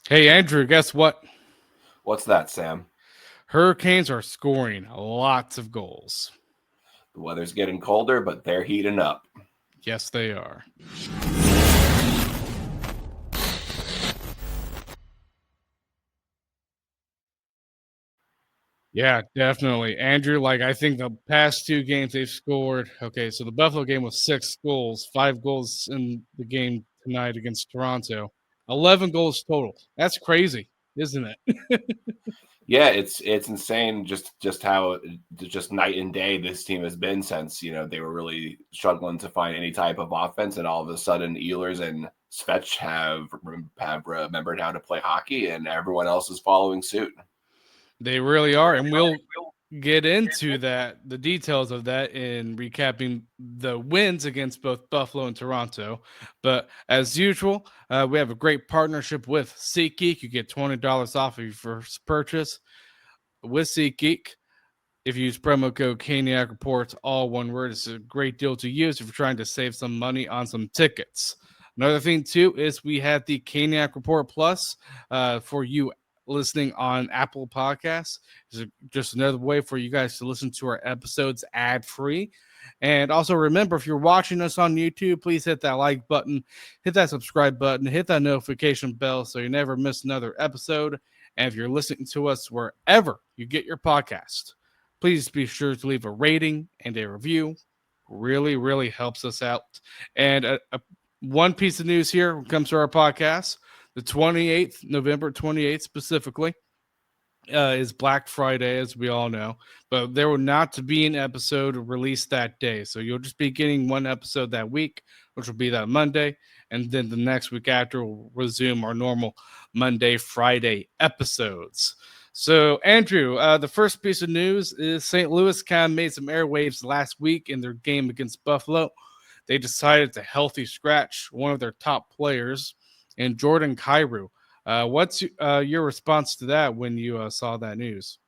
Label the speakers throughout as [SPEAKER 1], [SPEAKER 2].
[SPEAKER 1] Hey, Andrew, guess what?
[SPEAKER 2] What's that, Sam?
[SPEAKER 1] Hurricanes are scoring lots of goals.
[SPEAKER 2] The weather's getting colder, but they're heating up.
[SPEAKER 1] Yes, they are. Yeah, definitely. Andrew, I think the past two games they've scored. Okay, so the Buffalo game was 6 goals, 5 goals in the game tonight against Toronto, 11 goals total. That's crazy, isn't it?
[SPEAKER 2] Yeah, it's insane just how just night and day this team has been since they were really struggling to find any type of offense, and all of a sudden Ehlers and Svetch have remembered how to play hockey, and everyone else is following suit.
[SPEAKER 1] They really are, and we'll get into the details of that in recapping the wins against both Buffalo and Toronto. But as usual, we have a great partnership with SeatGeek. You get $20 off of your first purchase with SeatGeek. If you use promo code Caniac Reports, all one word, it's a great deal to use if you're trying to save some money on some tickets. Another thing too is we have the Caniac Report Plus for you listening on Apple Podcasts. It's just another way for you guys to listen to our episodes ad free. And also remember, if you're watching us on YouTube, please hit that like button, hit that subscribe button, hit that notification bell so you never miss another episode. And if you're listening to us wherever you get your podcast, please be sure to leave a rating and a review. Really, really helps us out. And one piece of news here comes to our podcast. The 28th, November 28th specifically, is Black Friday, as we all know. But there will not be an episode released that day. So you'll just be getting one episode that week, which will be that Monday. And then the next week after, we'll resume our normal Monday, Friday episodes. So, Andrew, the first piece of news is St. Louis kind of made some airwaves last week in their game against Buffalo. They decided to healthy scratch one of their top players in Jordan Cairo. What's your response to that when you saw that news?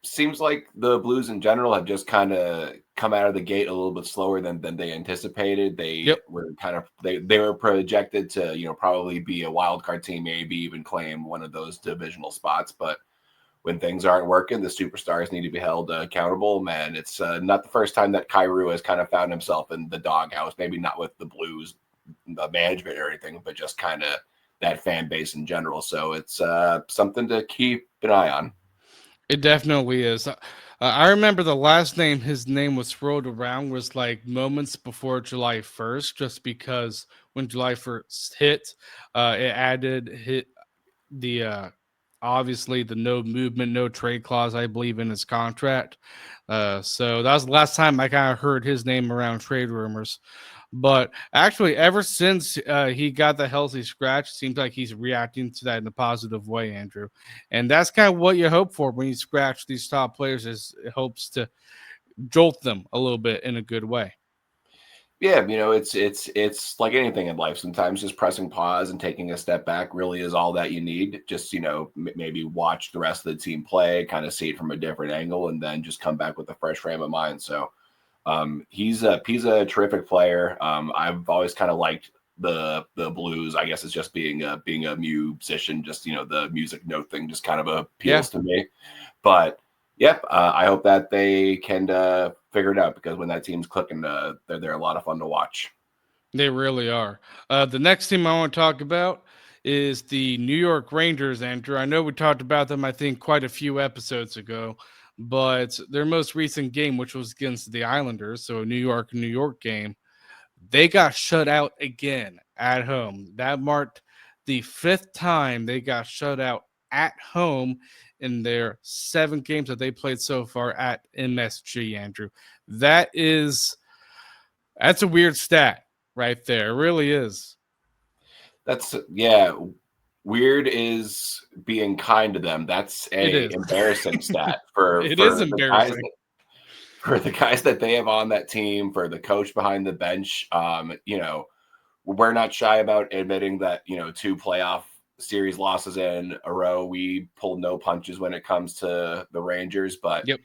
[SPEAKER 2] Seems like the Blues in general have just kind of come out of the gate a little bit slower than they anticipated. They
[SPEAKER 1] Yep.
[SPEAKER 2] were they were projected to probably be a wild card team, maybe even claim one of those divisional spots. But when things aren't working, the superstars need to be held accountable. Man, it's not the first time that Kyrou has kind of found himself in the doghouse. Maybe not with the Blues, the management or anything, but just kind of that fan base in general. So it's something to keep an eye on.
[SPEAKER 1] It definitely is. I remember the last name his name was swirled around was like moments before July 1st, just because when July 1st hit, it added hit the obviously the no movement, no trade clause, I believe, in his contract. So that was the last time I kind of heard his name around trade rumors. But actually, ever since he got the healthy scratch, it seems like he's reacting to that in a positive way, Andrew. And that's kind of what you hope for when you scratch these top players, is it hopes to jolt them a little bit in a good way.
[SPEAKER 2] Yeah, it's like anything in life. Sometimes just pressing pause and taking a step back really is all that you need. Just maybe watch the rest of the team play, kind of see it from a different angle, and then just come back with a fresh frame of mind. So he's a terrific player. I've always kind of liked the blues. I guess it's just being a musician, just the music note thing just kind of
[SPEAKER 1] Yeah,
[SPEAKER 2] appeals to me. But yep, I hope that they can figure it out, because when that team's clicking, they're a lot of fun to watch.
[SPEAKER 1] they really are. The next team I want to talk about is the New York Rangers, Andrew. I know we talked about them, I think, quite a few episodes ago, but their most recent game, which was against the Islanders, so a New York game, they got shut out again at home. That marked the fifth time they got shut out at home in their 7 games that they played so far at MSG, Andrew. That is that's a weird stat right there. It really is.
[SPEAKER 2] That's yeah. Weird is being kind to them. That's
[SPEAKER 1] It
[SPEAKER 2] a
[SPEAKER 1] is.
[SPEAKER 2] embarrassing stat for
[SPEAKER 1] It is
[SPEAKER 2] for the guys
[SPEAKER 1] embarrassing.
[SPEAKER 2] that for the guys that they have on that team, for the coach behind the bench. We're not shy about admitting that, two playoff series losses in a row, we pulled no punches when it comes to the Rangers. But
[SPEAKER 1] Yep.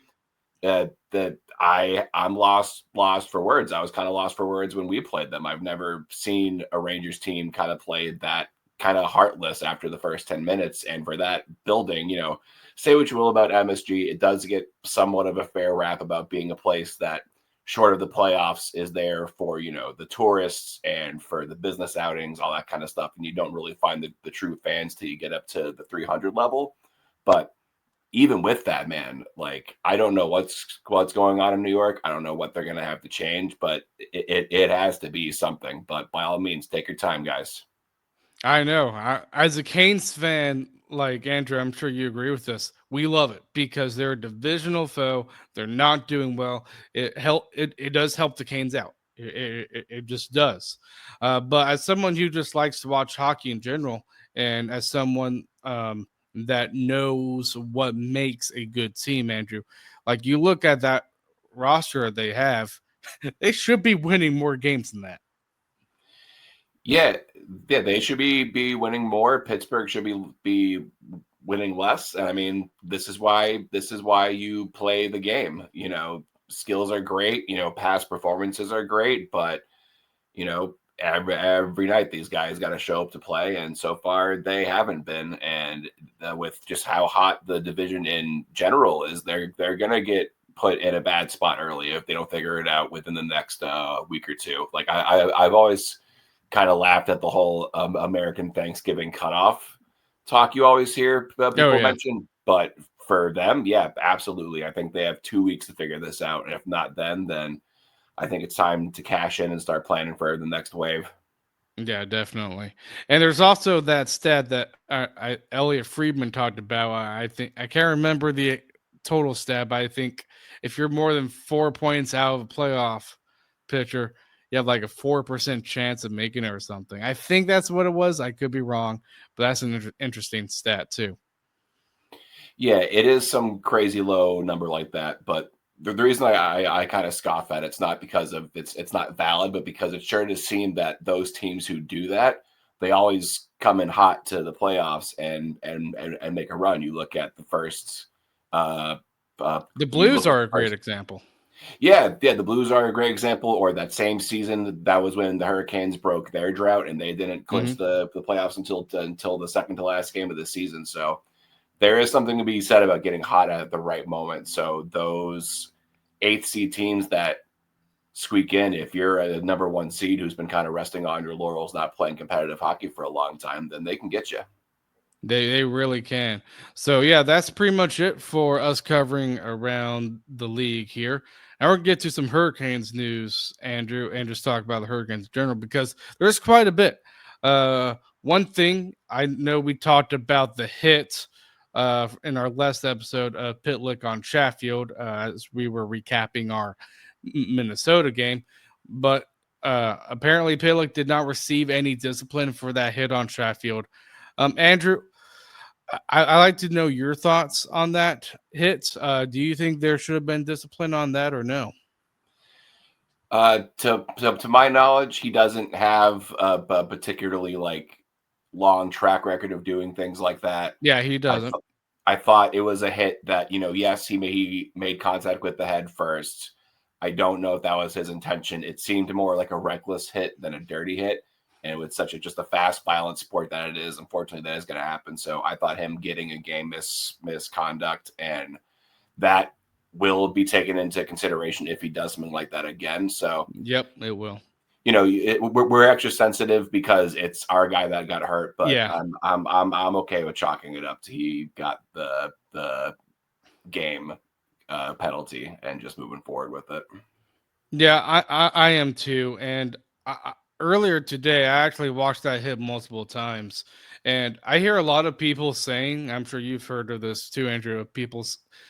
[SPEAKER 2] that I'm lost for words. I was kind of lost for words when we played them. I've never seen a Rangers team kind of play that kind of heartless after the first 10 minutes. And for that building, say what you will about MSG, it does get somewhat of a fair rap about being a place that, short of the playoffs, is there for, the tourists and for the business outings, all that kind of stuff. And you don't really find the true fans till you get up to the 300 level. But even with that, man, like, I don't know what's going on in New York. I don't know what they're gonna have to change, but it has to be something. But by all means, take your time, guys.
[SPEAKER 1] I know. As a Canes fan, like Andrew, I'm sure you agree with this. We love it because they're a divisional foe. They're not doing well. It does help the Canes out. It just does. But as someone who just likes to watch hockey in general, and as someone that knows what makes a good team, Andrew, like you look at that roster they have, they should be winning more games than that.
[SPEAKER 2] Yeah, yeah, they should be winning more. Pittsburgh should be winning less. And I mean, this is why you play the game. Skills are great. Past performances are great, but every night these guys got to show up to play, and so far they haven't been. And with just how hot the division in general is, they're gonna get put in a bad spot early if they don't figure it out within the next week or two. Like I've always kind of laughed at the whole American Thanksgiving cutoff talk you always hear
[SPEAKER 1] Oh
[SPEAKER 2] people
[SPEAKER 1] yeah.
[SPEAKER 2] mention, but for them, yeah, absolutely. I think they have 2 weeks to figure this out, and if not, then I think it's time to cash in and start planning for the next wave.
[SPEAKER 1] Yeah, definitely. And there's also that stat that Elliot Friedman talked about. I think I can't remember the total stat, but I think if you're more than 4 points out of a playoff pitcher, you have like a 4% chance of making it or something. I think that's what it was. I could be wrong, but that's an interesting stat too.
[SPEAKER 2] Yeah, it is some crazy low number like that, but the reason I kind of scoff at it's not because of it's not valid, but because it sure does seem that those teams who do that, they always come in hot to the playoffs and make a run. You look at the first
[SPEAKER 1] The
[SPEAKER 2] you
[SPEAKER 1] Blues
[SPEAKER 2] look at
[SPEAKER 1] are
[SPEAKER 2] the
[SPEAKER 1] a great
[SPEAKER 2] first.
[SPEAKER 1] example.
[SPEAKER 2] Yeah, the Blues are a great example. Or that same season, that was when the Hurricanes broke their drought and they didn't clinch
[SPEAKER 1] Hmm.
[SPEAKER 2] the playoffs until the second to last game of the season. So there is something to be said about getting hot at the right moment. So those eighth seed teams that squeak in, if you're a number one seed who's been kind of resting on your laurels, not playing competitive hockey for a long time, then they can get you.
[SPEAKER 1] They really can. So yeah, that's pretty much it for us covering around the league here. Now we're gonna get to some Hurricanes news, Andrew, and just talk about the Hurricanes in general because there's quite a bit. One thing I know we talked about the hit in our last episode of Pitlick on Sheffield as we were recapping our Minnesota game, but apparently Pitlick did not receive any discipline for that hit on Sheffield. Andrew, I like to know your thoughts on that hit. Do you think there should have been discipline on that or no?
[SPEAKER 2] To my knowledge, he doesn't have a particularly like long track record of doing things like that.
[SPEAKER 1] Yeah, he
[SPEAKER 2] I
[SPEAKER 1] doesn't.
[SPEAKER 2] thought I thought it was a hit that, yes, he made contact with the head first. I don't know if that was his intention. It seemed more like a reckless hit than a dirty hit. And with such just a fast, violent sport that it is, unfortunately, that is going to happen. So I thought him getting a game misconduct, and that will be taken into consideration if he does something like that again. So
[SPEAKER 1] Yep, it will.
[SPEAKER 2] we're extra sensitive because it's our guy that got hurt, but
[SPEAKER 1] Yeah,
[SPEAKER 2] I'm okay with chalking it up to he got the game penalty and just moving forward with it.
[SPEAKER 1] yeah, I am too. And earlier today, I actually watched that hit multiple times, and I hear a lot of people saying, I'm sure you've heard of this too, Andrew, of people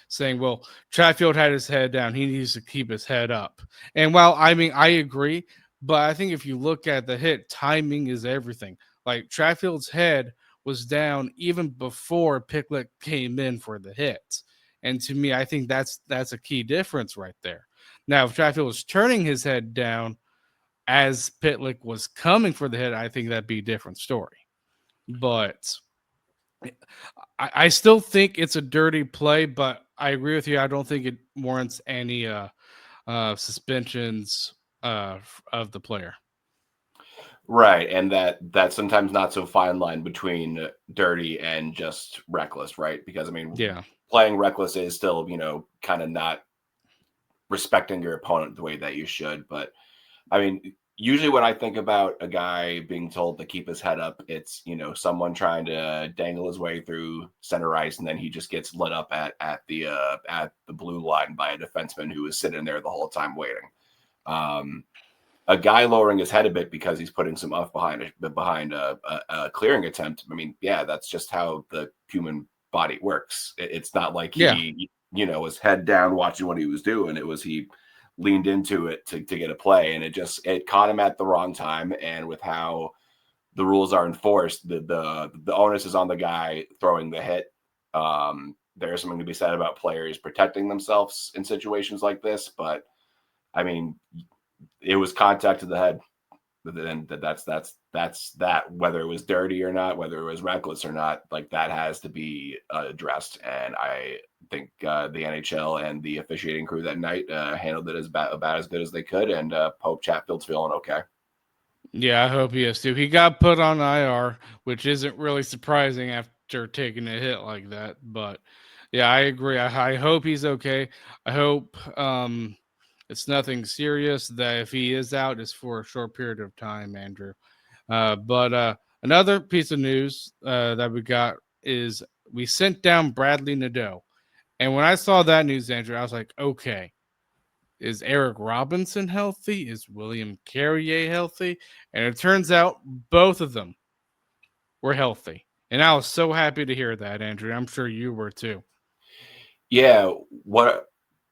[SPEAKER 1] saying, "Well, Chatfield had his head down; he needs to keep his head up." And while I mean I agree, but I think if you look at the hit, timing is everything. Like Chatfield's head was down even before Picklet came in for the hit, and to me, I think that's a key difference right there. Now, if Chatfield was turning his head down as Pitlick was coming for the hit, I think that'd be a different story. But I still think it's a dirty play, but I agree with you. I don't think it warrants any suspensions of the player.
[SPEAKER 2] Right, and that sometimes not so fine line between dirty and just reckless, right? Because I mean,
[SPEAKER 1] Yeah.
[SPEAKER 2] playing reckless is still, kind of not respecting your opponent the way that you should. But I mean, usually when I think about a guy being told to keep his head up, it's someone trying to dangle his way through center ice, and then he just gets lit up at the blue line by a defenseman who is sitting there the whole time waiting. Um, a guy lowering his head a bit because he's putting some uff behind a clearing attempt. I mean, yeah, that's just how the human body works. It's not like
[SPEAKER 1] Yeah.
[SPEAKER 2] he was head down watching what he was doing. It was he leaned into it to get a play, and it caught him at the wrong time. And with how the rules are enforced, the onus is on the guy throwing the hit. There's something to be said about players protecting themselves in situations like this, but I mean, it was contact to the head. But then that's that. Whether it was dirty or not, whether it was reckless or not, like that has to be addressed. And I think the NHL and the officiating crew that night handled it about as good as they could. And Pope Chatfield's feeling okay.
[SPEAKER 1] Yeah, I hope he is too. He got put on IR, which isn't really surprising after taking a hit like that. But yeah, I agree. I hope he's okay. I hope it's nothing serious. That if he is out, it's for a short period of time, Andrew. But another piece of news that we got is we sent down Bradley Nadeau. And when I saw that news, Andrew, I was like, okay, is Eric Robinson healthy? Is William Carrier healthy? And it turns out both of them were healthy. And I was so happy to hear that, Andrew. I'm sure you were too.
[SPEAKER 2] Yeah, what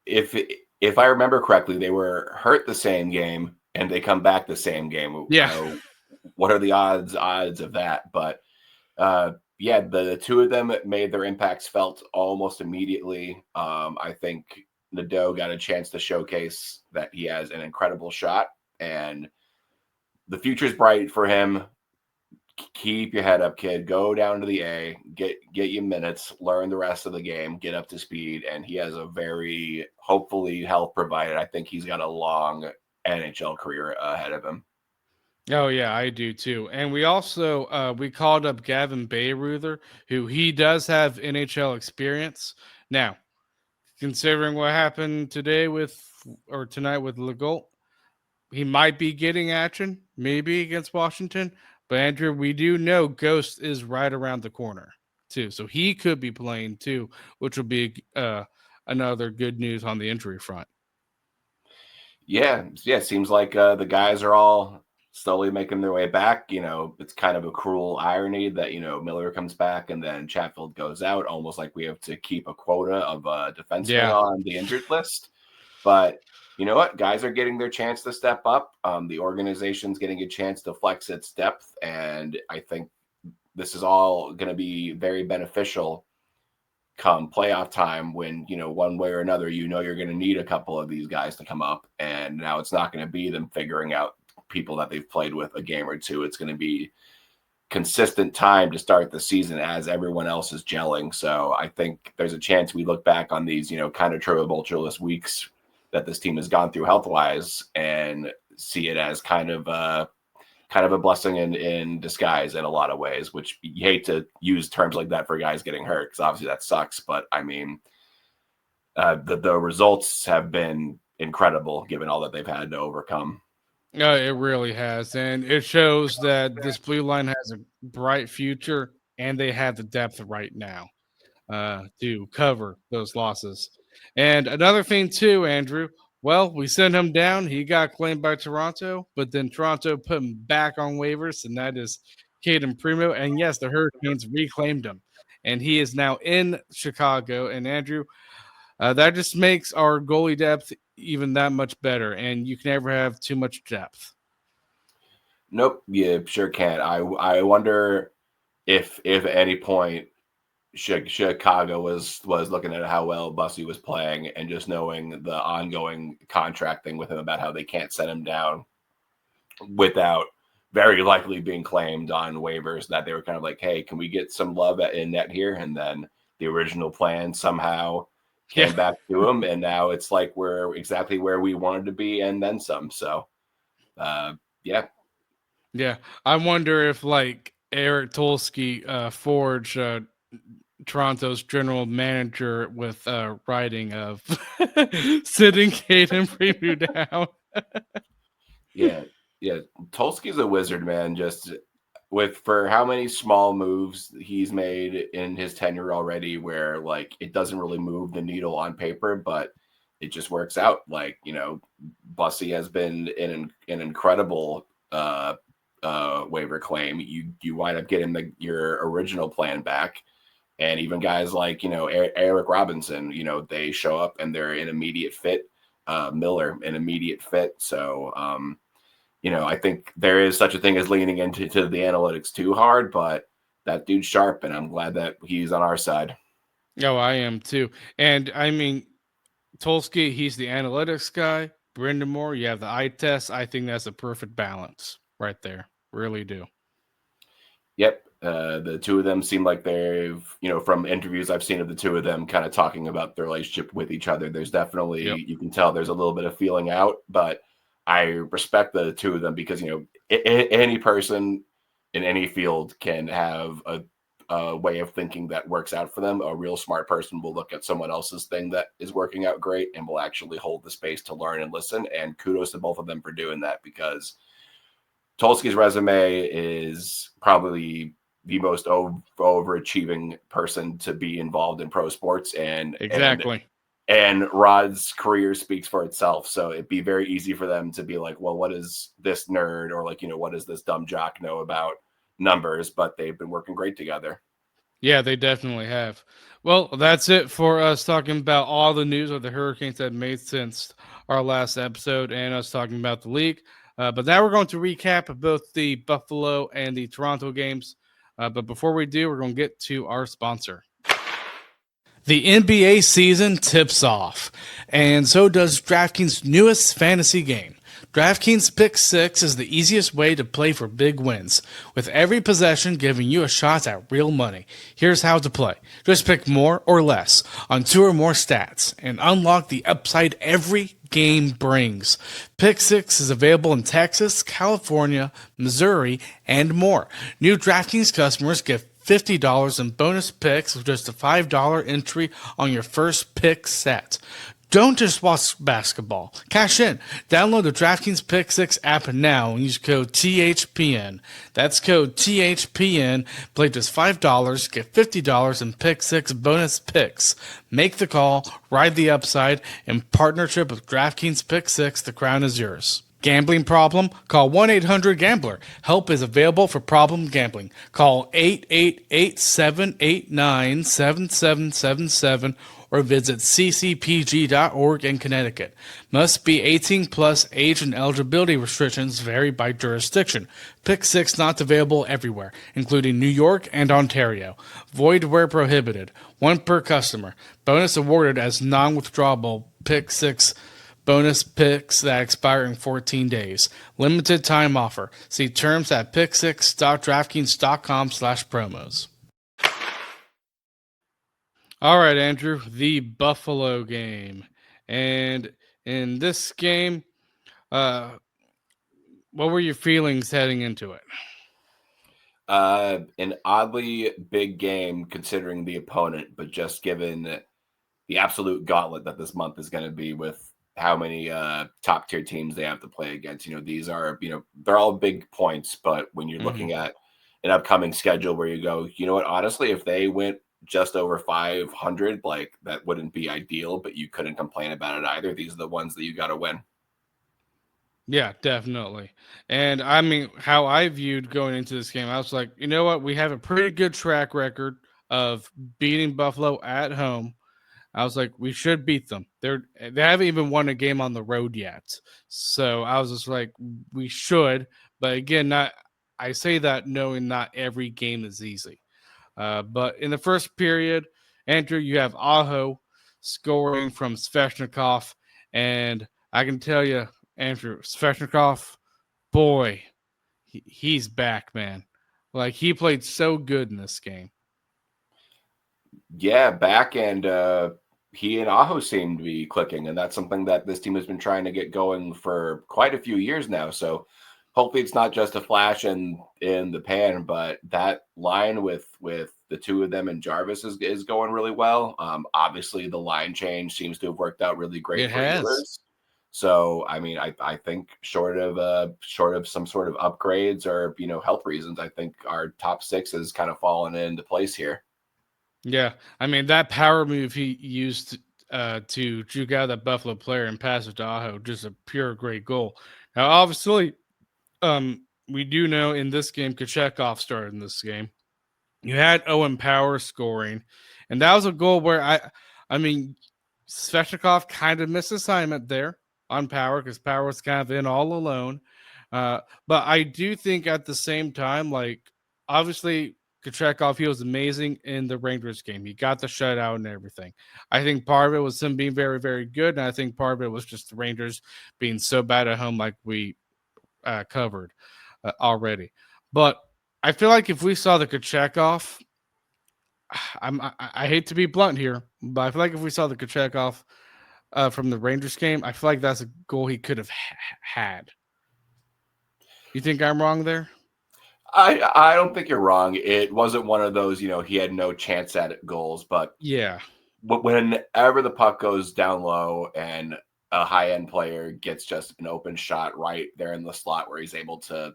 [SPEAKER 2] if if I remember correctly, they were hurt the same game and they come back the same game.
[SPEAKER 1] Yeah.
[SPEAKER 2] What are the odds of that? But yeah, the two of them made their impacts felt almost immediately. I think Nadeau got a chance to showcase that he has an incredible shot, and the future's bright for him. Keep your head up, kid. Go down to the A, get you minutes, learn the rest of the game, get up to speed, and he has a very hopefully health provided. I think he's got a long NHL career ahead of him.
[SPEAKER 1] Oh yeah, I do too. And we also we called up Gavin Bayreuther, who he does have NHL experience. Now, considering what happened today with or tonight with Legault, he might be getting action, maybe against Washington. But Andrew, we do know Ghost is right around the corner too, so he could be playing too, which will be another good news on the injury front.
[SPEAKER 2] Yeah. Seems like the guys are all slowly making their way back. It's kind of a cruel irony that Miller comes back and then Chatfield goes out, almost like we have to keep a quota of defensemen
[SPEAKER 1] Yeah,
[SPEAKER 2] on the injured list. But you know what? Guys are getting their chance to step up. The organization's getting a chance to flex its depth, and I think this is all going to be very beneficial come playoff time when one way or another you're going to need a couple of these guys to come up, and now it's not going to be them figuring out people that they've played with a game or two. It's going to be consistent time to start the season as everyone else is gelling. So I think there's a chance we look back on these kind of tumultuous weeks that this team has gone through health wise and see it as kind of a blessing in disguise in a lot of ways, which you hate to use terms like that for guys getting hurt because obviously that sucks. But I mean, the results have been incredible given all that they've had to overcome.
[SPEAKER 1] it really has, and it shows that this blue line has a bright future, and they have the depth right now to cover those losses. And another thing too, Andrew. Well, we sent him down. He got claimed by Toronto, but then Toronto put him back on waivers, and that is Caden Primo. And yes, the Hurricanes reclaimed him, and he is now in Chicago. And Andrew, that just makes our goalie depth even that much better. And you can never have too much depth.
[SPEAKER 2] Nope, you sure can't. I wonder if at any point Chicago was looking at how well Bussy was playing and just knowing the ongoing contract thing with him about how they can't set him down without very likely being claimed on waivers, that they were kind of like, hey, can we get some love in net here? And then the original plan somehow
[SPEAKER 1] Yeah.
[SPEAKER 2] came back to him, and now it's like we're exactly where we wanted to be and then some. So, yeah,
[SPEAKER 1] Yeah, I wonder if like Eric Tolsky forged Toronto's general manager with writing of sitting Kate and Preview down.
[SPEAKER 2] Yeah, yeah. Tulski's a wizard, man. Just with for how many small moves he's made in his tenure already, where like it doesn't really move the needle on paper, but it just works out. Like Bussy has been an incredible waiver claim. You wind up getting your original plan back, and even guys like Eric Robinson, they show up and they're an immediate fit. Miller, an immediate fit. So I think there is such a thing as leaning into the analytics too hard, but that dude's sharp, and I'm glad that he's on our side.
[SPEAKER 1] Oh, I am too. And I mean, Tolsky, he's the analytics guy. Brendan Moore, you have the eye test. I think that's a perfect balance right there. Really do.
[SPEAKER 2] Yep. The two of them seem like they've, from interviews I've seen of the two of them kind of talking about their relationship with each other. There's
[SPEAKER 1] Yep.
[SPEAKER 2] definitely, you can tell there's a little bit of feeling out, but I respect the two of them because, any person in any field can have a way of thinking that works out for them. A real smart person will look at someone else's thing that is working out great and will actually hold the space to learn and listen. And kudos to both of them for doing that because Tulski's resume is probably the most overachieving person to be involved in pro sports,
[SPEAKER 1] Exactly.
[SPEAKER 2] and Rod's career speaks for itself. So it'd be very easy for them to be like, well, what does this nerd or like what does this dumb jock know about numbers? But they've been working great together.
[SPEAKER 1] Yeah, they definitely have. Well, that's it for us talking about all the news of the Hurricanes that made since our last episode and us talking about the league. But now we're going to recap both the Buffalo and the Toronto games. But before we do, we're going to get to our sponsor. The NBA season tips off, and so does DraftKings' newest fantasy game. DraftKings Pick 6 is the easiest way to play for big wins, with every possession giving you a shot at real money. Here's how to play. Just pick more or less on two or more stats, and unlock the upside every game brings. Pick 6 is available in Texas, California, Missouri, and more. New DraftKings customers get $50 in bonus picks with just a $5 entry on your first pick set. Don't just watch basketball. Cash in. Download the DraftKings Pick 6 app now and use code THPN. That's code THPN. Play just $5, get $50 in Pick 6 bonus picks. Make the call, ride the upside. In partnership with DraftKings Pick 6, the crown is yours. Gambling problem? Call 1-800-GAMBLER. Help is available for problem gambling. Call 888-789-7777 or visit ccpg.org in Connecticut. Must be 18 plus. Age and eligibility restrictions vary by jurisdiction. Pick 6 not available everywhere, including New York and Ontario. Void where prohibited. One per customer. Bonus awarded as non-withdrawable. Pick 6 bonus picks that expire in 14 days. Limited time offer. See terms at pick6.draftkings.com/promos. All right, Andrew, the Buffalo game. And in this game, uh, what were your feelings heading into it?
[SPEAKER 2] An oddly big game considering the opponent, but just given the absolute gauntlet that this month is going to be with how many top tier teams they have to play against. These are, they're all big points, but when you're looking at an upcoming schedule where you go, you know what, honestly, if they went just over 500, like that wouldn't be ideal, but you couldn't complain about it either. These are the ones that you got to win.
[SPEAKER 1] Yeah, definitely. And I mean, how I viewed going into this game, I was like, you know what? We have a pretty good track record of beating Buffalo at home. I was like, we should beat them. They haven't even won a game on the road yet. So I was just like, we should. But again, not I say that knowing not every game is easy. But in the first period, Andrew, you have Aho scoring from Sveshnikov. And I can tell you, Andrew, Sveshnikov, boy, he's back, man. Like, he played so good in this game.
[SPEAKER 2] Yeah, back and he and Aho seem to be clicking, and that's something that this team has been trying to get going for quite a few years now. So hopefully it's not just a flash in the pan, but that line with the two of them and Jarvis is going really well. Obviously the line change seems to have worked out really great
[SPEAKER 1] It
[SPEAKER 2] for
[SPEAKER 1] has.
[SPEAKER 2] Ehlers. So I mean, I think short of some sort of upgrades or health reasons, I think our top six has kind of fallen into place here.
[SPEAKER 1] Yeah, I mean that power move he used to juke out that Buffalo player and pass it to Aho, just a pure great goal. Now, obviously, we do know in this game, Kochetkov started in this game. You had Owen Power scoring, and that was a goal where I mean, Svechnikov kind of missed assignment there on Power because Power was kind of in all alone. But I do think at the same time, like obviously Kochetkov, he was amazing in the Rangers game. He got the shutout and everything. I think part of it was him being very, very good, and I think part of it was just the Rangers being so bad at home, like we covered already. But I feel like if we saw the Kochetkov, I hate to be blunt here, but I feel like if we saw the Kochetkov from the Rangers game, I feel like that's a goal he could have had. You think I'm wrong there?
[SPEAKER 2] I don't think you're wrong. It wasn't one of those, he had no chance at it goals, but
[SPEAKER 1] Yeah,
[SPEAKER 2] whenever the puck goes down low and a high end player gets just an open shot right there in the slot where he's able to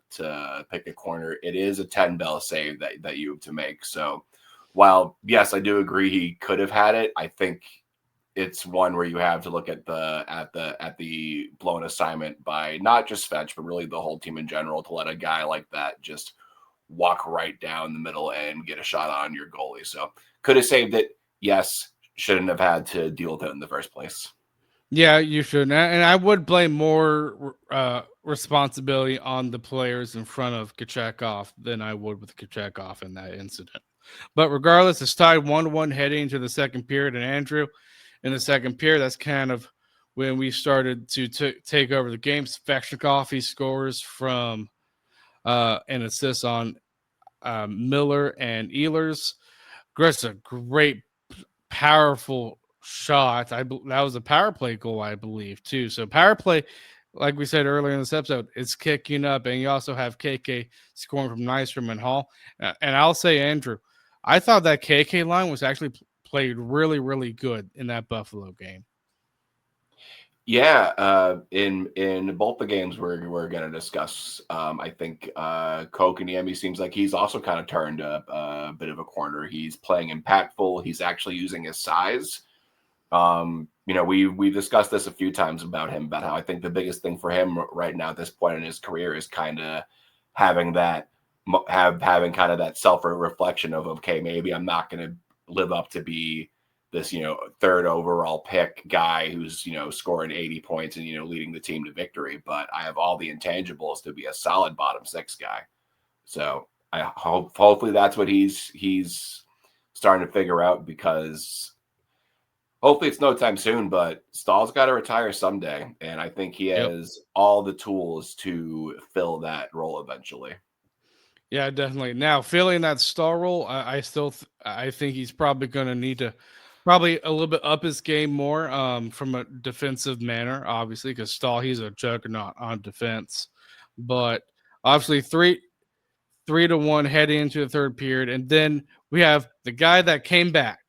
[SPEAKER 2] pick a corner, it is a 10 bell save that you have to make. So while yes, I do agree he could have had it, I think it's one where you have to look at the blown assignment by not just Fetch, but really the whole team in general to let a guy like that just walk right down the middle and get a shot on your goalie. So could have saved it. Yes, shouldn't have had to deal with it in the first place.
[SPEAKER 1] yeah, you should, and I would blame more responsibility on the players in front of Kochetkov than I would with Kochetkov in that incident. But regardless, it's tied 1-1 heading into the second period, and Andrew, in the second period, that's kind of when we started to take over the game. Svechnikov, he scores from an assist on Miller and Ehlers. That's a great, powerful shot. That was a power play goal, I believe, too. So power play, like we said earlier in this episode, it's kicking up, and you also have KK scoring from Nystrom and Hall. And I'll say, Andrew, I thought that KK line was actually played really, really good in that Buffalo game.
[SPEAKER 2] Yeah, in both the games we're going to discuss, I think Kokaniemi seems like he's also kind of turned a bit of a corner. He's playing impactful. He's actually using his size. We discussed this a few times about him, about how I think the biggest thing for him right now at this point in his career is kind of having having kind of that self reflection of, okay, maybe I'm not going to live up to be this third overall pick guy who's scoring 80 points and leading the team to victory, but I have all the intangibles to be a solid bottom six guy. So I hopefully that's what he's starting to figure out, because hopefully it's no time soon, but Stahl's got to retire someday, and I think he
[SPEAKER 1] Yep.
[SPEAKER 2] has all the tools to fill that role eventually.
[SPEAKER 1] Yeah, definitely. Now, filling that star role, I think he's probably going to need to probably a little bit up his game more from a defensive manner, obviously, because Stahl, he's a juggernaut on defense. But obviously, 3-1 heading into the third period. And then we have the guy that came back,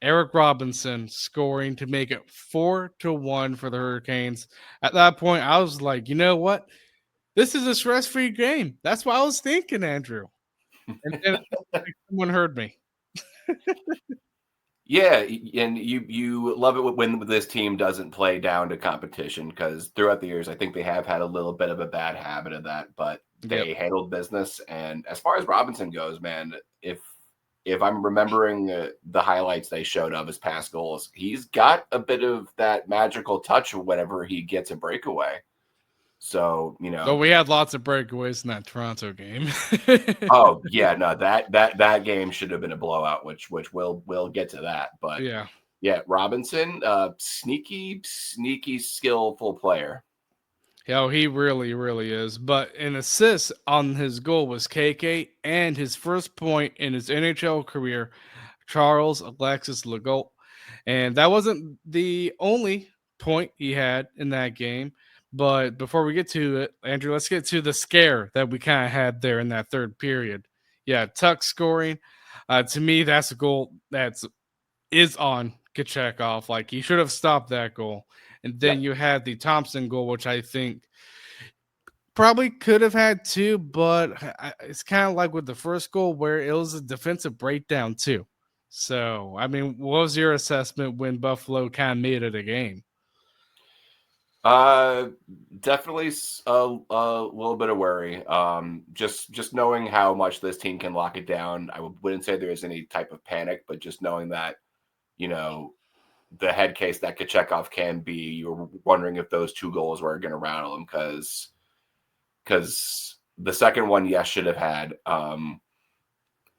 [SPEAKER 1] Eric Robinson, scoring to make it 4-1 for the Hurricanes. At that point, I was like, you know what? This is a stress-free game. That's what I was thinking, Andrew. And then someone heard me.
[SPEAKER 2] Yeah, and you love it when this team doesn't play down to competition, because throughout the years, I think they have had a little bit of a bad habit of that, but
[SPEAKER 1] Yep.
[SPEAKER 2] they handled business. And as far as Robinson goes, man, if I'm remembering the highlights they showed of his past goals, he's got a bit of that magical touch whenever he gets a breakaway. So,
[SPEAKER 1] So we had lots of breakaways in that Toronto game.
[SPEAKER 2] oh yeah, no, that game should have been a blowout, which we'll get to that. But
[SPEAKER 1] Yeah.
[SPEAKER 2] yeah, Robinson, sneaky skillful player.
[SPEAKER 1] Yeah, he really, really is. But an assist on his goal was KK, and his first point in his NHL career, Charles Alexis Legault. And that wasn't the only point he had in that game. But before we get to it, Andrew, let's get to the scare that we kind of had there in that third period. Yeah, Tuck scoring. To me, that's a goal that's is on Kachekov. Like he should have stopped that goal. And then
[SPEAKER 2] Yep.
[SPEAKER 1] you had the Thompson goal, which I think probably could have had two, but it's kind of like with the first goal where it was a defensive breakdown too. So, I mean, what was your assessment when Buffalo kind of made it a game?
[SPEAKER 2] Uh, Definitely a little bit of worry. Just knowing how much this team can lock it down. Wouldn't say there is any type of panic, but just knowing that, you know, the head case that Kachekov can be, you're wondering if those two goals were going to rattle him because the second one, yes, should have had.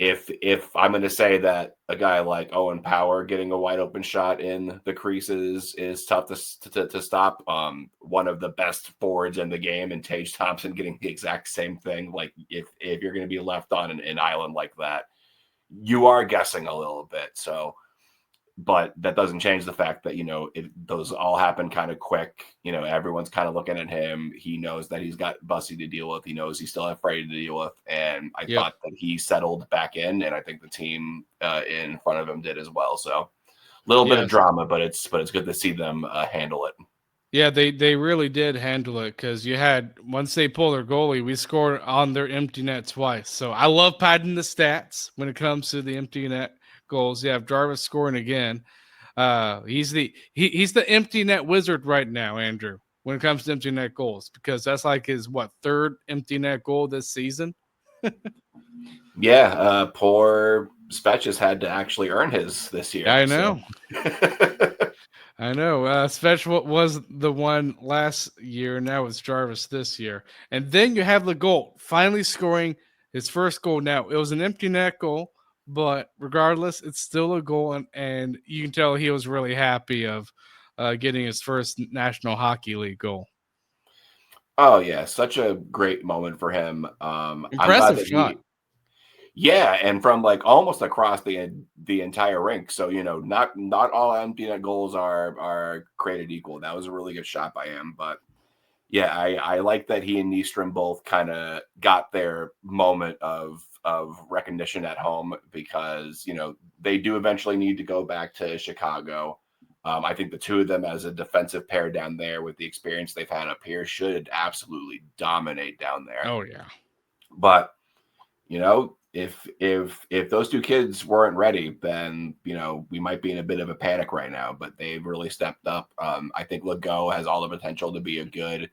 [SPEAKER 2] If I'm going to say that a guy like Owen Power getting a wide open shot in the creases is tough to stop, one of the best forwards in the game and Tage Thompson getting the exact same thing, like if you're going to be left on an island like that, you are guessing a little bit. So but that doesn't change the fact that those all happen kind of quick. Everyone's kind of looking at him. He knows that he's got Bussy to deal with. He knows he's still afraid to deal with, and I
[SPEAKER 1] Yep.
[SPEAKER 2] thought that he settled back in, and I think the team in front of him did as well. So a little bit of
[SPEAKER 1] Yes.
[SPEAKER 2] drama, but it's good to see them handle it.
[SPEAKER 1] Yeah, they really did handle it because you had once they pulled their goalie, we scored on their empty net twice. So I love padding the stats when it comes to the empty net goals. You have Jarvis scoring again. He's the empty net wizard right now, Andrew. When it comes to empty net goals, because that's like his third empty net goal this season.
[SPEAKER 2] Yeah, poor Spetch has had to actually earn his this year.
[SPEAKER 1] I
[SPEAKER 2] So.
[SPEAKER 1] know. I know. Svech was the one last year. Now it's Jarvis this year. And then you have the goal, finally scoring his first goal. Now, it was an empty net goal, but regardless, it's still a goal. And you can tell he was really happy of getting his first National Hockey League goal.
[SPEAKER 2] Oh, yeah, such a great moment for him. I'm glad
[SPEAKER 1] Impressive
[SPEAKER 2] that
[SPEAKER 1] shot.
[SPEAKER 2] yeah, and from like almost across the entire rink. So not all empty net goals are created equal. That was a really good shot by him. But yeah, I like that he and Nystrom both kind of got their moment of recognition at home because they do eventually need to go back to Chicago. I think the two of them as a defensive pair down there with the experience they've had up here should absolutely dominate down there.
[SPEAKER 1] Oh, yeah.
[SPEAKER 2] But if those two kids weren't ready, then we might be in a bit of a panic right now. But they've really stepped up. I think Legault has all the potential to be a good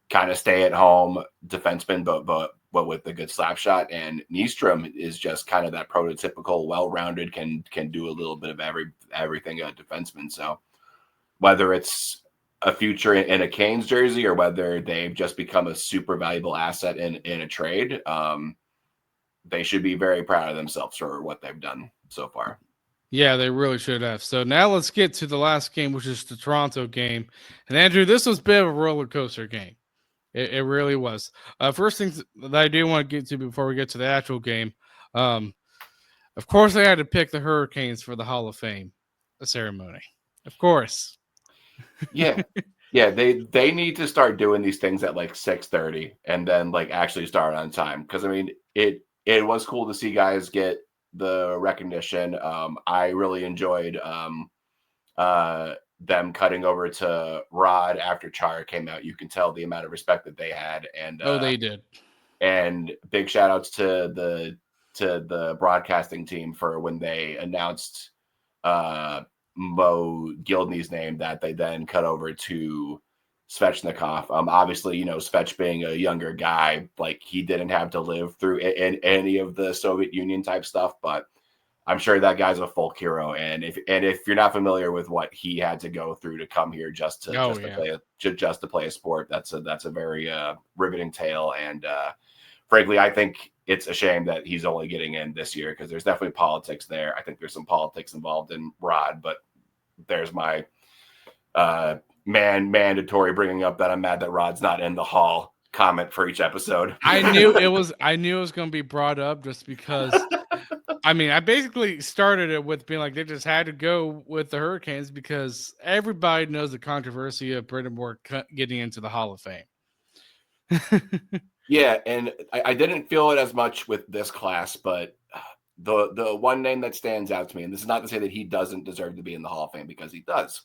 [SPEAKER 2] kind of stay-at-home defenseman, but with a good slap shot. And Nystrom is just kind of that prototypical, well-rounded, can do a little bit of everything a defenseman. So whether it's a future in a Canes jersey or whether they've just become a super valuable asset in a trade, they should be very proud of themselves for what they've done so far.
[SPEAKER 1] Yeah, they really should have. So now let's get to the last game, which is the Toronto game. And Andrew, this was a bit of a roller coaster game. It really was. First things that I do want to get to before we get to the actual game, of course, I had to pick the Hurricanes for the Hall of Fame ceremony. Of course.
[SPEAKER 2] Yeah. Yeah, they need to start doing these things at like 6:30 and then like actually start on time. Because I mean, it was cool to see guys get the recognition. I really enjoyed them cutting over to Rod after Chara came out. You can tell the amount of respect that they had, and
[SPEAKER 1] They did.
[SPEAKER 2] And big shout outs to the broadcasting team for when they announced Mo Gildney's name that they then cut over to Svechnikov. Obviously, Svech being a younger guy, like he didn't have to live through any of the Soviet Union type stuff, but I'm sure that guy's a folk hero. And if you're not familiar with what he had to go through to come here just to play a sport, that's a very riveting tale. And frankly, I think it's a shame that he's only getting in this year because there's definitely politics there. I think there's some politics involved in Rod, but there's my mandatory bringing up that I'm mad that Rod's not in the hall comment for each episode.
[SPEAKER 1] I knew it was going to be brought up just because I mean, I basically started it with being like they just had to go with the Hurricanes because everybody knows the controversy of Brendan Moore getting into the Hall of Fame.
[SPEAKER 2] Yeah, and I didn't feel it as much with this class, but the one name that stands out to me, and this is not to say that he doesn't deserve to be in the Hall of Fame because he does.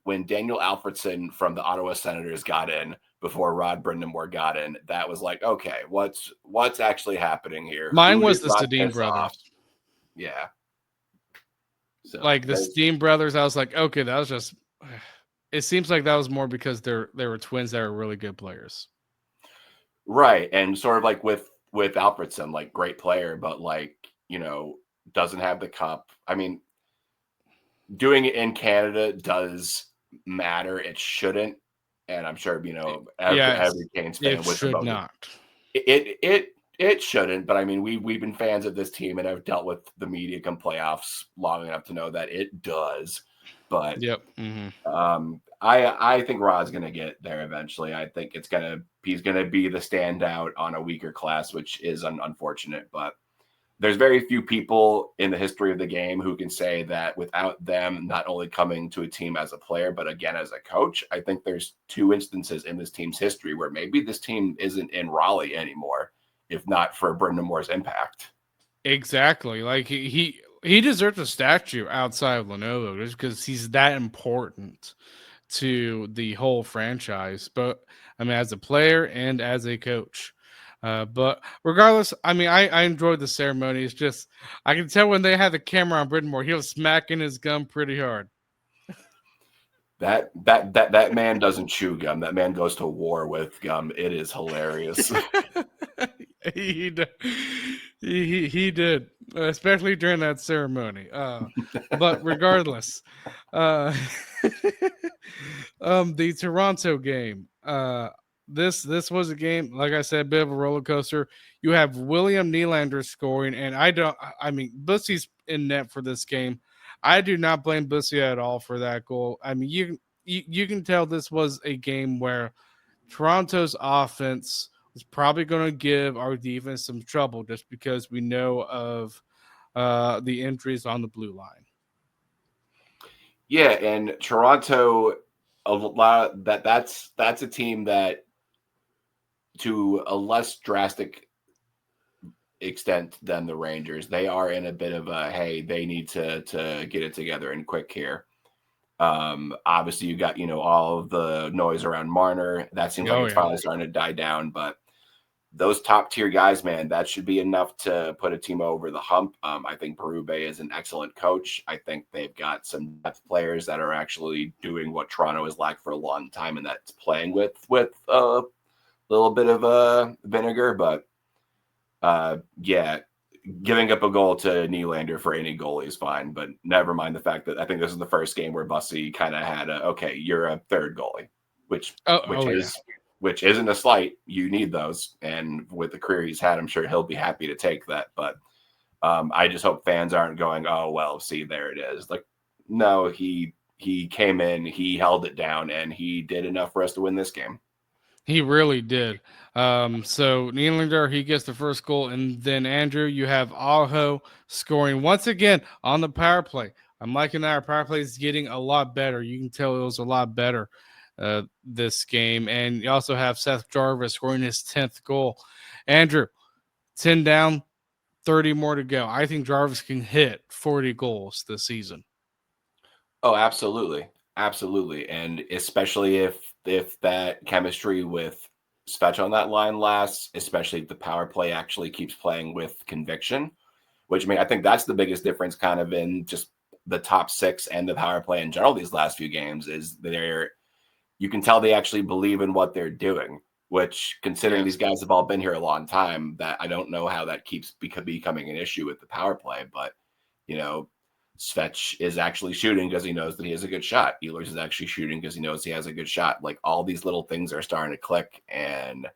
[SPEAKER 2] When Daniel Alfredsson from the Ottawa Senators got in before Rod Brind'Amour got in, that was like, okay, what's actually happening here?
[SPEAKER 1] Mine
[SPEAKER 2] Who
[SPEAKER 1] was
[SPEAKER 2] did
[SPEAKER 1] the
[SPEAKER 2] Rod
[SPEAKER 1] Sedin
[SPEAKER 2] piss off?
[SPEAKER 1] brothers.
[SPEAKER 2] Yeah, so
[SPEAKER 1] Like the Steam brothers, I was like, okay, that was just. It seems like that was more because they were twins that were really good players.
[SPEAKER 2] right, and sort of like with Alfredsson, like great player, but like doesn't have the cup. I mean, doing it in Canada does matter. It shouldn't, and I'm sure
[SPEAKER 1] Yes,
[SPEAKER 2] every Canes
[SPEAKER 1] it
[SPEAKER 2] fan would
[SPEAKER 1] should
[SPEAKER 2] vote it.
[SPEAKER 1] not.
[SPEAKER 2] It shouldn't, but I mean we've been fans of this team and have dealt with the media come playoffs long enough to know that it does. But
[SPEAKER 1] Yep. Mm-hmm.
[SPEAKER 2] I think Rod's gonna get there eventually. I think he's gonna be the standout on a weaker class, which is unfortunate, but there's very few people in the history of the game who can say that without them not only coming to a team as a player, but again as a coach. I think there's two instances in this team's history where maybe this team isn't in Raleigh anymore, if not for Brendan Moore's impact.
[SPEAKER 1] Exactly. Like he deserves a statue outside of Lenovo just because he's that important to the whole franchise. But I mean, as a player and as a coach. But regardless, I mean, I enjoyed the ceremony. It's just I can tell when they had the camera on Brittenmore, he was smacking his gum pretty hard.
[SPEAKER 2] That man doesn't chew gum. That man goes to war with gum. It is hilarious.
[SPEAKER 1] he, did. He did, especially during that ceremony. But regardless, uh, the Toronto game. This was a game, like I said, a bit of a roller coaster. You have William Nylander scoring, and I mean, Bussy's in net for this game. I do not blame Bussy at all for that goal. I mean, you can tell this was a game where Toronto's offense was probably going to give our defense some trouble just because we know of the injuries on the blue line.
[SPEAKER 2] Yeah, and Toronto, a lot that's a team that, to a less drastic extent than the Rangers, they are in a bit of a hey, they need to get it together and quick here. Obviously, you got all of the noise around Marner. That seems like
[SPEAKER 1] Oh
[SPEAKER 2] it's
[SPEAKER 1] yeah,
[SPEAKER 2] finally starting to die down, but those top tier guys, man, that should be enough to put a team over the hump. I think Berube is an excellent coach. I think they've got some depth players that are actually doing what Toronto has lacked for a long time, and that's playing with a little bit of vinegar. But yeah, giving up a goal to Nylander for any goalie is fine, but never mind the fact that I think this is the first game where Bussy kind of had okay, you're a third goalie, which
[SPEAKER 1] yeah.
[SPEAKER 2] which isn't a slight. You need those, and with the career he's had, I'm sure he'll be happy to take that. But I just hope fans aren't going, oh well, see, there it is. Like, no, he came in, he held it down, and he did enough for us to win this game.
[SPEAKER 1] He really did. So Nylander, he gets the first goal, and then Andrew, you have Aho scoring once again on the power play. I'm liking that our power play is getting a lot better. You can tell it was a lot better this game, and you also have Seth Jarvis scoring his 10th goal. Andrew, 10 down, 30 more to go. I think Jarvis can hit 40 goals this season.
[SPEAKER 2] Oh, absolutely. Absolutely. And especially if that chemistry with Svetch on that line lasts, especially if the power play actually keeps playing with conviction, which I mean, I think that's the biggest difference kind of in just the top six and the power play in general these last few games is you can tell they actually believe in what they're doing, which considering these guys have all been here a long time, that I don't know how that keeps becoming an issue with the power play, but Svetch is actually shooting because he knows that he has a good shot. Ehlers is actually shooting because he knows he has a good shot. Like all these little things are starting to click, and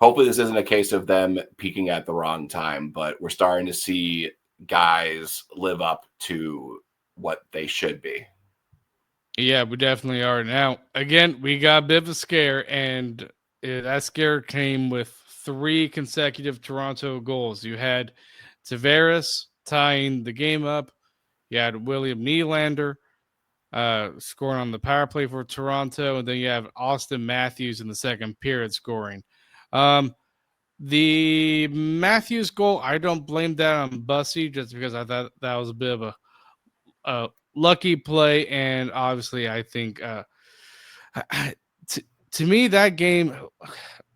[SPEAKER 2] hopefully this isn't a case of them peaking at the wrong time, but we're starting to see guys live up to what they should be.
[SPEAKER 1] Yeah, we definitely are. Now, again, we got a bit of a scare, and that scare came with 3 consecutive Toronto goals. You had Tavares, tying the game up. You had William Nylander scoring on the power play for Toronto, and then you have Austin Matthews in the second period scoring. Um, the Matthews goal, I don't blame that on Bussy just because I thought that was a bit of a lucky play, and obviously I think to, to me that game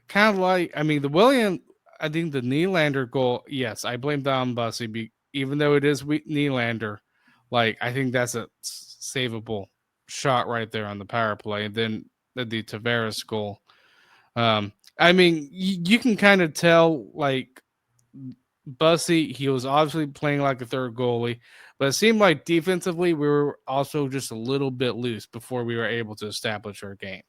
[SPEAKER 1] kind of like the William, I think the Nylander goal, yes, I blame that on Bussy, even though it is Nylander. Like I think that's a savable shot right there on the power play, and then the Tavares goal. You can kind of tell like Bussy, he was obviously playing like a third goalie, but it seemed like defensively we were also just a little bit loose before we were able to establish our game.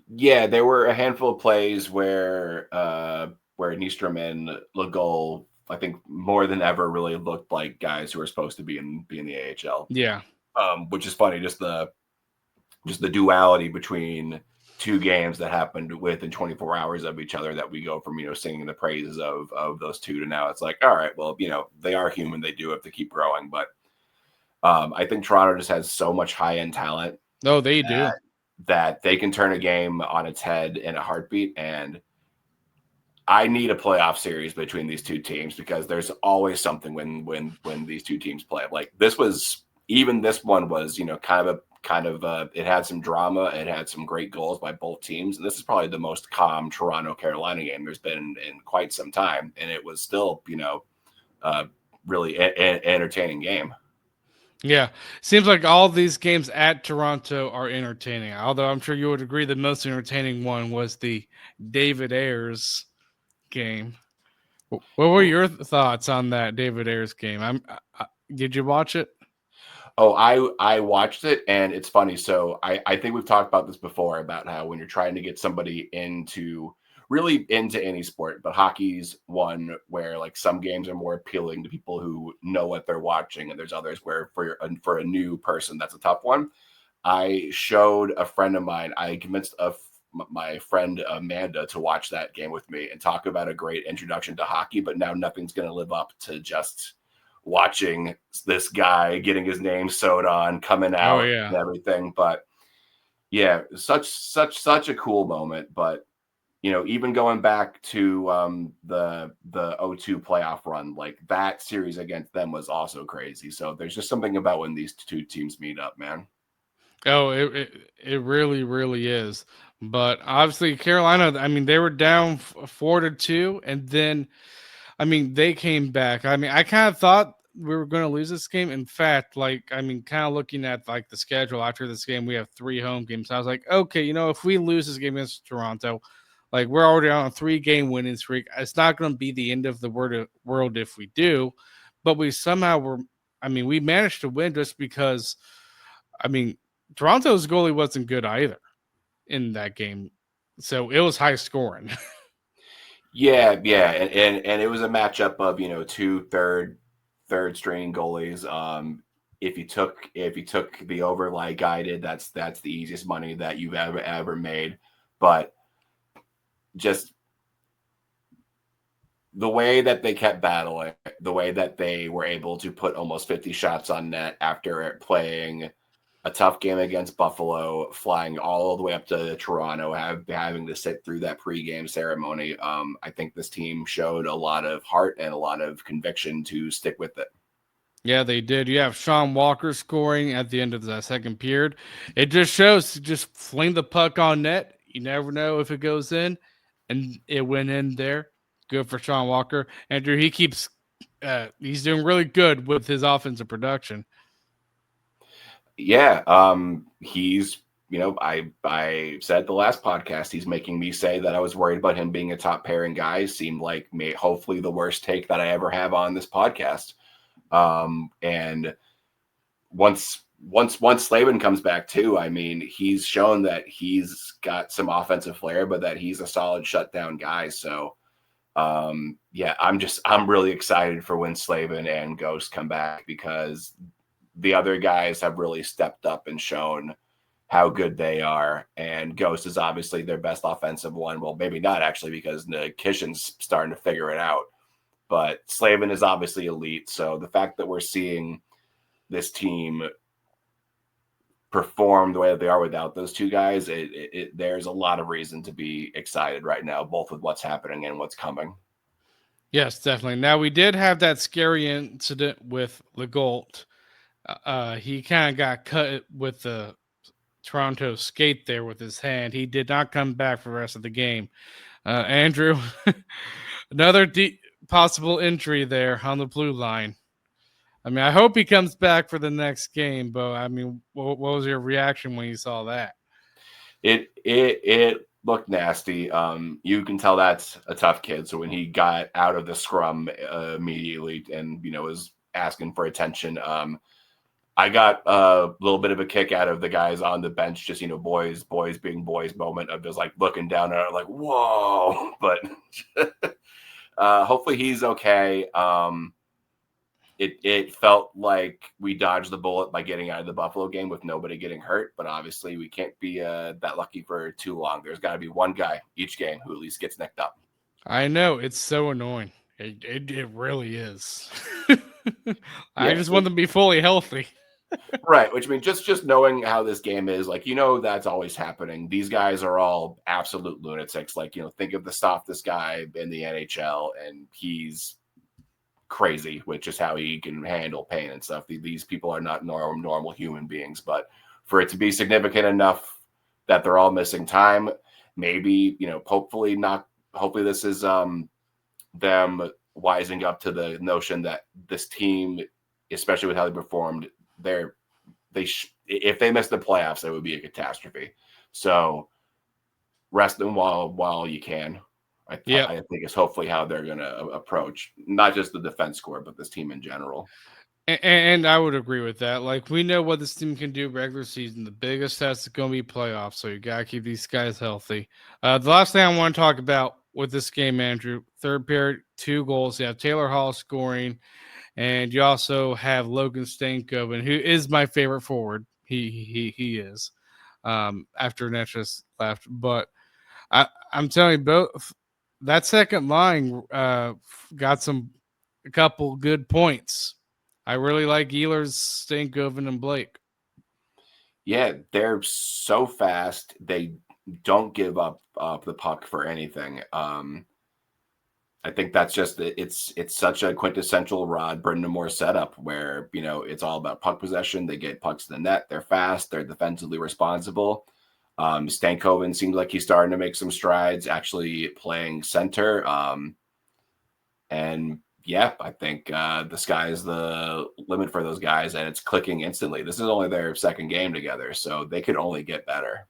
[SPEAKER 2] Yeah, there were a handful of plays where Nystrom and Legol, I think more than ever, really looked like guys who were supposed to be in the AHL.
[SPEAKER 1] Yeah.
[SPEAKER 2] Which is funny, just the duality between two games that happened within 24 hours of each other, that we go from, singing the praises of those two to now it's like, all right, well, they are human, they do have to keep growing. But I think Toronto just has so much high-end talent.
[SPEAKER 1] No, they do.
[SPEAKER 2] That they can turn a game on its head in a heartbeat. And I need a playoff series between these two teams, because there's always something when these two teams play. Like this one was, kind of it had some drama, it had some great goals by both teams, and this is probably the most calm Toronto Carolina game there's been in quite some time, and it was still really entertaining game.
[SPEAKER 1] Yeah, seems like all these games at Toronto are entertaining. Although I'm sure you would agree the most entertaining one was the David Ayers game. What were your thoughts on that David Ayers game? Did you watch it?
[SPEAKER 2] Oh, I watched it, and it's funny. So I think we've talked about this before, about how when you're trying to get somebody really into any sport, but hockey's one where like some games are more appealing to people who know what they're watching, and there's others where for a new person that's a tough one. I showed a friend of mine. I convinced my friend Amanda to watch that game with me and talk about a great introduction to hockey. But now nothing's going to live up to just watching this guy getting his name sewed on, coming out, and everything. But yeah, such a cool moment. But even going back to the 0-2 playoff run, like that series against them was also crazy. So there's just something about when these two teams meet up, man.
[SPEAKER 1] Oh, it really, really is. But obviously, Carolina, they were down 4-2, and then, they came back. I kind of thought we were going to lose this game. In fact, kind of looking at like the schedule after this game, we have 3 home games. I was like, okay, if we lose this game against Toronto, like we're already on a 3-game winning streak. It's not going to be the end of the world if we do, but we somehow were. We managed to win just because. I mean, Toronto's goalie wasn't good either in that game, so it was high scoring.
[SPEAKER 2] Yeah, and it was a matchup of two third string goalies. If you took the overlay guided, that's the easiest money that you've ever made. But just the way that they kept battling, the way that they were able to put almost 50 shots on net after playing a tough game against Buffalo, flying all the way up to Toronto, having to sit through that pregame ceremony. I think this team showed a lot of heart and a lot of conviction to stick with it.
[SPEAKER 1] Yeah, they did. You have Sean Walker scoring at the end of the second period. It just shows to just fling the puck on net. You never know if it goes in, and it went in there. Good for Sean Walker. Andrew, he's doing really good with his offensive production.
[SPEAKER 2] Yeah, he's I said the last podcast, he's making me say that I was worried about him being a top pairing guy. Seemed like hopefully the worst take that I ever have on this podcast. And once Slavin comes back too, he's shown that he's got some offensive flair, but that he's a solid shutdown guy. So yeah, I'm really excited for when Slavin and Ghost come back, because the other guys have really stepped up and shown how good they are. And Ghost is obviously their best offensive one. Well, maybe not actually, because Kishin's starting to figure it out. but Slavin is obviously elite. So the fact that we're seeing this team perform the way that they are without those two guys, there's a lot of reason to be excited right now, both with what's happening and what's coming.
[SPEAKER 1] Yes, definitely. Now we did have that scary incident with Legault. He kind of got cut with the Toronto skate there with his hand. He did not come back for the rest of the game. Andrew, another possible injury there on the blue line. I mean, I hope he comes back for the next game, but I mean, what was your reaction when you saw that?
[SPEAKER 2] It looked nasty. You can tell that's a tough kid. So when he got out of the scrum immediately and was asking for attention, I got a little bit of a kick out of the guys on the bench, just boys being boys moment of just like looking down at it like whoa, but hopefully he's okay. It felt like we dodged the bullet by getting out of the Buffalo game with nobody getting hurt, but obviously we can't be that lucky for too long. There's got to be one guy each game who at least gets nicked up.
[SPEAKER 1] I know, it's so annoying. It really is. I
[SPEAKER 2] Yeah,
[SPEAKER 1] just want them to be fully healthy.
[SPEAKER 2] right. Which means just knowing how this game is, like that's always happening. These guys are all absolute lunatics. Like think of the softest guy in the NHL, and he's crazy, which is how he can handle pain and stuff. These people are not normal human beings, but for it to be significant enough that they're all missing time, maybe hopefully not. Hopefully this is them wising up to the notion that this team, especially with how they performed, if they miss the playoffs, it would be a catastrophe. So rest them while you can. I think is hopefully how they're going to approach not just the defense core, but this team in general.
[SPEAKER 1] And I would agree with that. Like, we know what this team can do regular season. The biggest test is going to be playoffs, so you got to keep these guys healthy. The last thing I want to talk about with this game, Andrew, third period, 2 goals. You have Taylor Hall scoring, and you also have Logan Stankoven, who is my favorite forward. He is, after Netchus left. But I'm telling you, both that second line got a couple good points. I really like Ehlers, Stankoven, and Blake.
[SPEAKER 2] Yeah, they're so fast. They don't give up the puck for anything. I think that's just it's such a quintessential Rod Brind'Amour setup where it's all about puck possession. They get pucks to the net. They're fast. They're defensively responsible. Stankoven seems like he's starting to make some strides, actually playing center. And yeah, I think the sky is the limit for those guys, and it's clicking instantly. This is only their second game together, so they could only get better.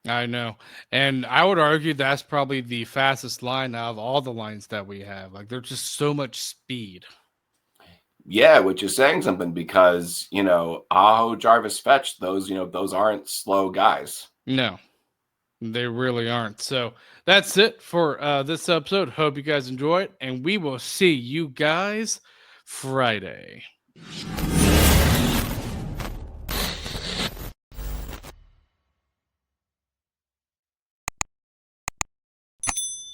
[SPEAKER 1] I know. And I would argue that's probably the fastest line out of all the lines that we have. Like, there's just so much speed.
[SPEAKER 2] Yeah, which is saying something because, Aho, Jarvis, Fetch, those aren't slow guys.
[SPEAKER 1] No, they really aren't. So that's it for this episode. Hope you guys enjoy it, and we will see you guys Friday.